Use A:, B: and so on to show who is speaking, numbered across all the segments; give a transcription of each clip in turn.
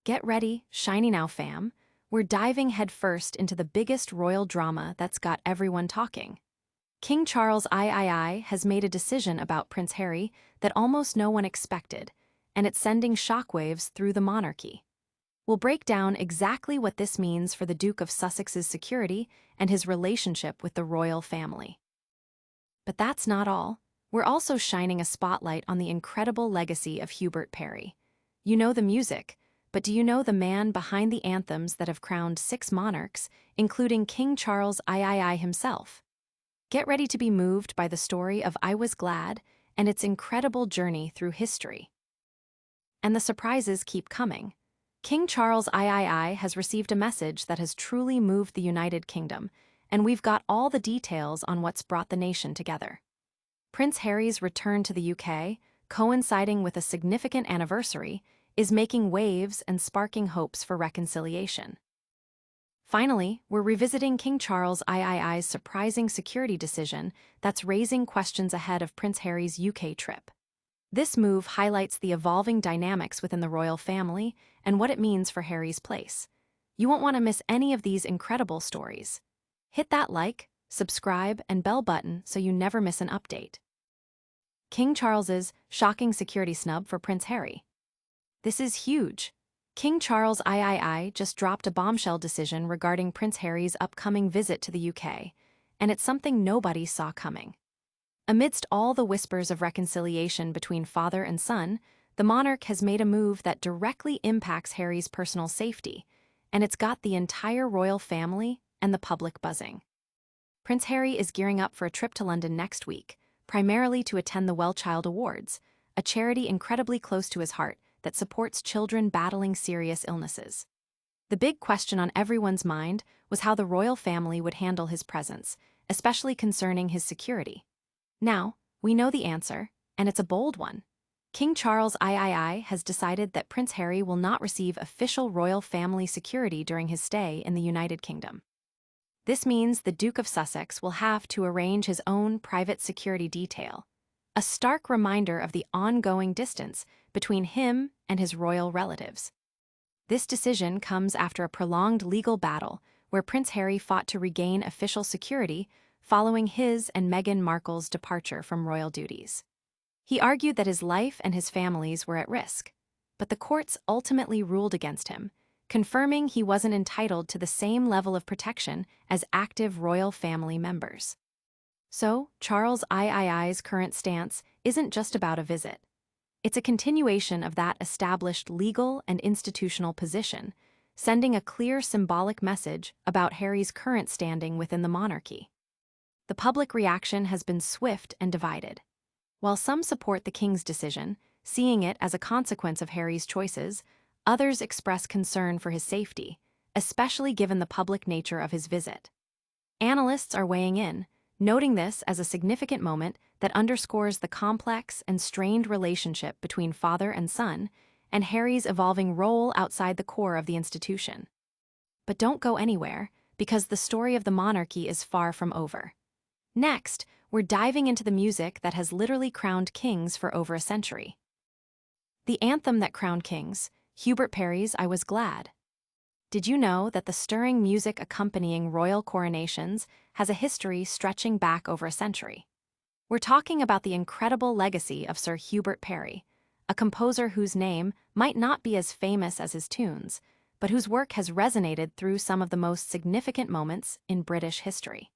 A: Get ready, shiny now fam. We're diving headfirst into the biggest royal drama that's got everyone talking. King Charles III has made a decision about Prince Harry that almost no one expected, and it's sending shockwaves through the monarchy. We'll break down exactly what this means for the Duke of Sussex's security and his relationship with the royal family. But that's not all. We're also shining a spotlight on the incredible legacy of Hubert Parry. You know the music, but do you know the man behind the anthems that have crowned 6 monarchs, including King Charles III himself? Get ready to be moved by the story of I Was Glad and its incredible journey through history. And the surprises keep coming. King Charles III has received a message that has truly moved the United Kingdom, and we've got all the details on what's brought the nation together. Prince Harry's return to the UK, coinciding with a significant anniversary, is making waves and sparking hopes for reconciliation. Finally, we're revisiting King Charles III's surprising security decision that's raising questions ahead of Prince Harry's UK trip. This move highlights the evolving dynamics within the royal family and what it means for Harry's place. You won't want to miss any of these incredible stories. Hit that like, subscribe, and bell button so you never miss an update. King Charles's shocking security snub for Prince Harry. This is huge. King Charles III just dropped a bombshell decision regarding Prince Harry's upcoming visit to the UK, and it's something nobody saw coming. Amidst all the whispers of reconciliation between father and son, the monarch has made a move that directly impacts Harry's personal safety, and it's got the entire royal family and the public buzzing. Prince Harry is gearing up for a trip to London next week, primarily to attend the Well Child Awards, a charity incredibly close to his heart that supports children battling serious illnesses. The big question on everyone's mind was how the royal family would handle his presence, especially concerning his security. Now, we know the answer, and it's a bold one. King Charles III has decided that Prince Harry will not receive official royal family security during his stay in the United Kingdom. This means the Duke of Sussex will have to arrange his own private security detail, a stark reminder of the ongoing distance between him and his royal relatives. This decision comes after a prolonged legal battle where Prince Harry fought to regain official security following his and Meghan Markle's departure from royal duties. He argued that his life and his family's were at risk, but the courts ultimately ruled against him, confirming he wasn't entitled to the same level of protection as active royal family members. So, Charles III's current stance isn't just about a visit. It's a continuation of that established legal and institutional position, sending a clear symbolic message about Harry's current standing within the monarchy. The public reaction has been swift and divided. While some support the king's decision, seeing it as a consequence of Harry's choices, others express concern for his safety, especially given the public nature of his visit. Analysts are weighing in, noting this as a significant moment that underscores the complex and strained relationship between father and son and Harry's evolving role outside the core of the institution. But don't go anywhere, because the story of the monarchy is far from over. Next, we're diving into the music that has literally crowned kings for over a century. The anthem that crowned kings, Hubert Parry's I Was Glad. Did you know that the stirring music accompanying royal coronations has a history stretching back over a century? We're talking about the incredible legacy of Sir Hubert Parry, a composer whose name might not be as famous as his tunes, but whose work has resonated through some of the most significant moments in British history.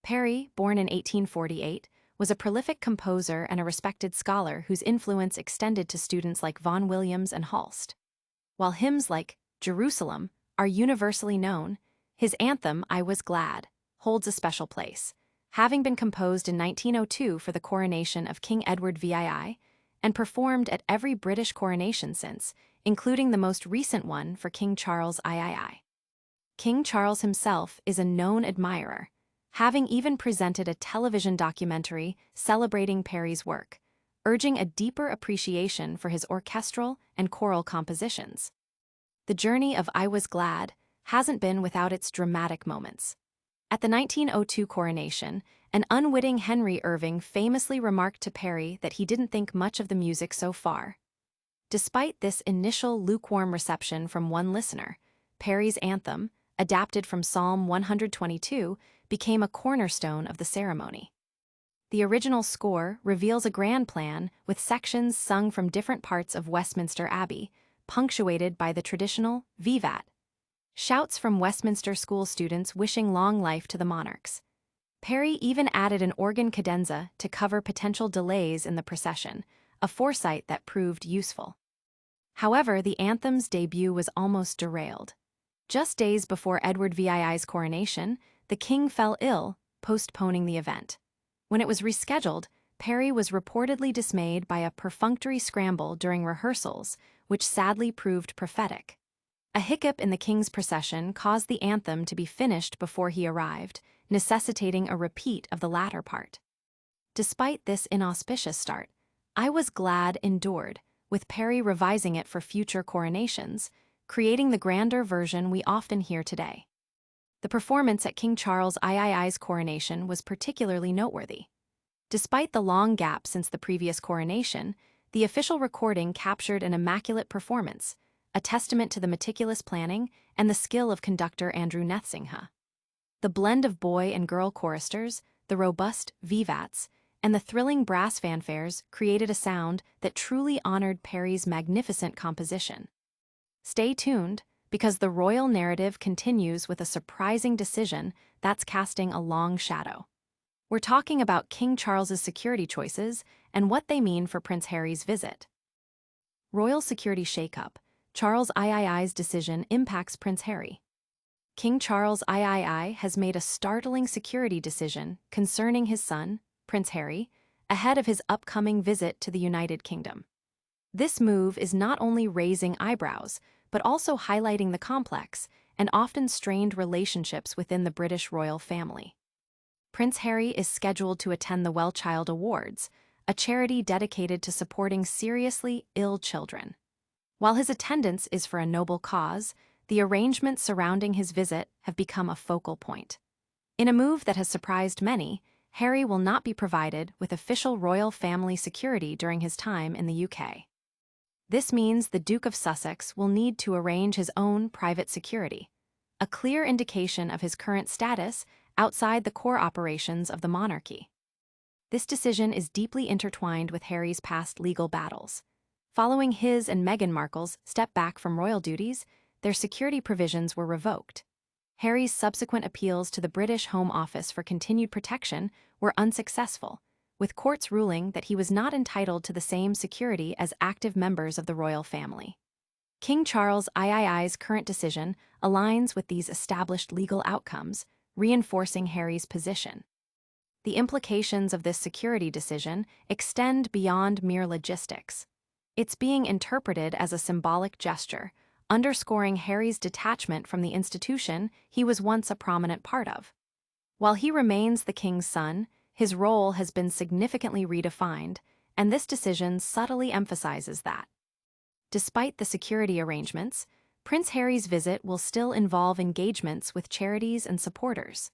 A: Parry, born in 1848, was a prolific composer and a respected scholar whose influence extended to students like Vaughan Williams and Halst. While hymns like Jerusalem are universally known, his anthem, I Was Glad, holds a special place, having been composed in 1902 for the coronation of King Edward VII and performed at every British coronation since, including the most recent one for King Charles III. King Charles himself is a known admirer, having even presented a television documentary celebrating Parry's work, urging a deeper appreciation for his orchestral and choral compositions. The journey of I Was Glad hasn't been without its dramatic moments. At the 1902 coronation, an unwitting Henry Irving famously remarked to Parry that he didn't think much of the music so far. Despite this initial lukewarm reception from one listener, Parry's anthem, adapted from Psalm 122, became a cornerstone of the ceremony. The original score reveals a grand plan with sections sung from different parts of Westminster Abbey, punctuated by the traditional Vivat. Shouts from Westminster school students wishing long life to the monarchs. Parry even added an organ cadenza to cover potential delays in the procession, a foresight that proved useful. However, the anthem's debut was almost derailed. Just days before Edward VII's coronation, the king fell ill, postponing the event. When it was rescheduled, Parry was reportedly dismayed by a perfunctory scramble during rehearsals, which sadly proved prophetic. A hiccup in the king's procession caused the anthem to be finished before he arrived, necessitating a repeat of the latter part. Despite this inauspicious start, I Was Glad endured, with Parry revising it for future coronations, creating the grander version we often hear today. The performance at King Charles III's coronation was particularly noteworthy. Despite the long gap since the previous coronation, the official recording captured an immaculate performance, a testament to the meticulous planning and the skill of conductor Andrew Nethsingha. The blend of boy and girl choristers, the robust vivats, and the thrilling brass fanfares created a sound that truly honored Parry's magnificent composition. Stay tuned, because the royal narrative continues with a surprising decision that's casting a long shadow. We're talking about King Charles's security choices and what they mean for Prince Harry's visit. Royal security shakeup. Charles III's decision impacts Prince Harry. King Charles III has made a startling security decision concerning his son, Prince Harry, ahead of his upcoming visit to the United Kingdom. This move is not only raising eyebrows, but also highlighting the complex and often strained relationships within the British royal family. Prince Harry is scheduled to attend the Well Child Awards, a charity dedicated to supporting seriously ill children. While his attendance is for a noble cause, the arrangements surrounding his visit have become a focal point. In a move that has surprised many, Harry will not be provided with official royal family security during his time in the UK. This means the Duke of Sussex will need to arrange his own private security, a clear indication of his current status outside the core operations of the monarchy. This decision is deeply intertwined with Harry's past legal battles. Following his and Meghan Markle's step back from royal duties, their security provisions were revoked. Harry's subsequent appeals to the British Home Office for continued protection were unsuccessful, with courts ruling that he was not entitled to the same security as active members of the royal family. King Charles III's current decision aligns with these established legal outcomes, reinforcing Harry's position. The implications of this security decision extend beyond mere logistics. It's being interpreted as a symbolic gesture, underscoring Harry's detachment from the institution he was once a prominent part of. While he remains the king's son, his role has been significantly redefined, and this decision subtly emphasizes that. Despite the security arrangements, Prince Harry's visit will still involve engagements with charities and supporters.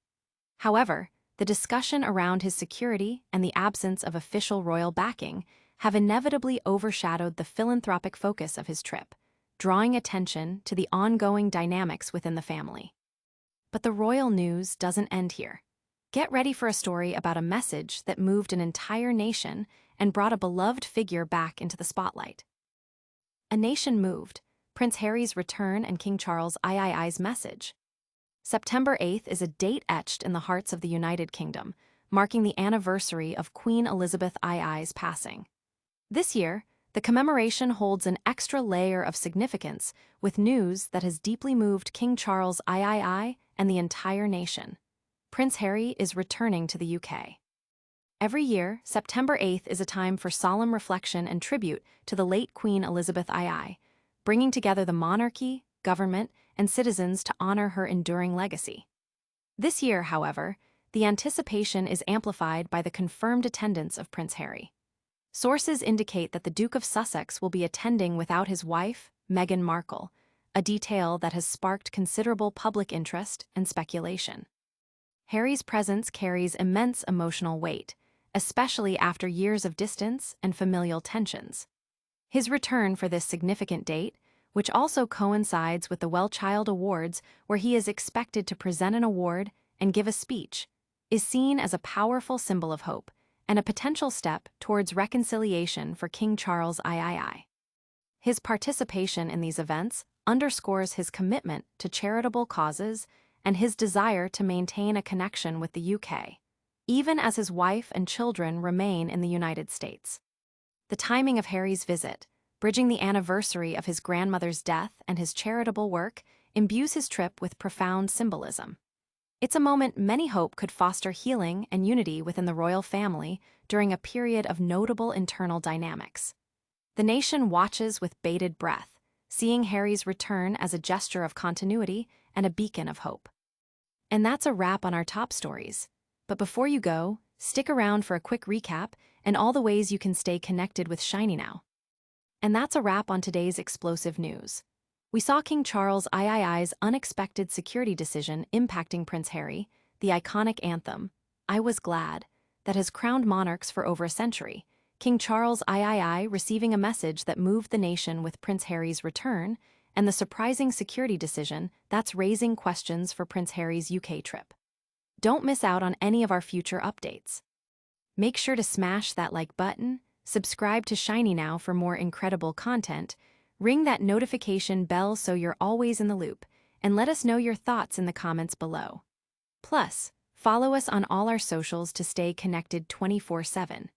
A: However, the discussion around his security and the absence of official royal backing have inevitably overshadowed the philanthropic focus of his trip, drawing attention to the ongoing dynamics within the family. But the royal news doesn't end here. Get ready for a story about a message that moved an entire nation and brought a beloved figure back into the spotlight. A nation moved, Prince Harry's return and King Charles III's message. September 8th is a date etched in the hearts of the United Kingdom, marking the anniversary of Queen Elizabeth II's passing. This year, the commemoration holds an extra layer of significance with news that has deeply moved King Charles III and the entire nation. Prince Harry is returning to the UK. Every year, September 8th is a time for solemn reflection and tribute to the late Queen Elizabeth II, bringing together the monarchy, government, and citizens to honor her enduring legacy. This year, however, the anticipation is amplified by the confirmed attendance of Prince Harry. Sources indicate that the Duke of Sussex will be attending without his wife, Meghan Markle, a detail that has sparked considerable public interest and speculation. Harry's presence carries immense emotional weight, especially after years of distance and familial tensions. His return for this significant date, which also coincides with the Well Child Awards, where he is expected to present an award and give a speech, is seen as a powerful symbol of hope and a potential step towards reconciliation for King Charles III. His participation in these events underscores his commitment to charitable causes and his desire to maintain a connection with the UK, even as his wife and children remain in the United States. The timing of Harry's visit, bridging the anniversary of his grandmother's death and his charitable work, imbues his trip with profound symbolism. It's a moment many hope could foster healing and unity within the royal family during a period of notable internal dynamics. The nation watches with bated breath, seeing Harry's return as a gesture of continuity and a beacon of hope. And that's a wrap on our top stories. But before you go, stick around for a quick recap and all the ways you can stay connected with Shiny Now. And that's a wrap on today's explosive news. We saw King Charles III's unexpected security decision impacting Prince Harry, the iconic anthem, "I Was Glad," that has crowned monarchs for over a century. King Charles III receiving a message that moved the nation with Prince Harry's return, and the surprising security decision that's raising questions for Prince Harry's UK trip. Don't miss out on any of our future updates. Make sure to smash that like button, subscribe to Shiny Now for more incredible content, ring that notification bell so you're always in the loop, and let us know your thoughts in the comments below. Plus, follow us on all our socials to stay connected 24/7.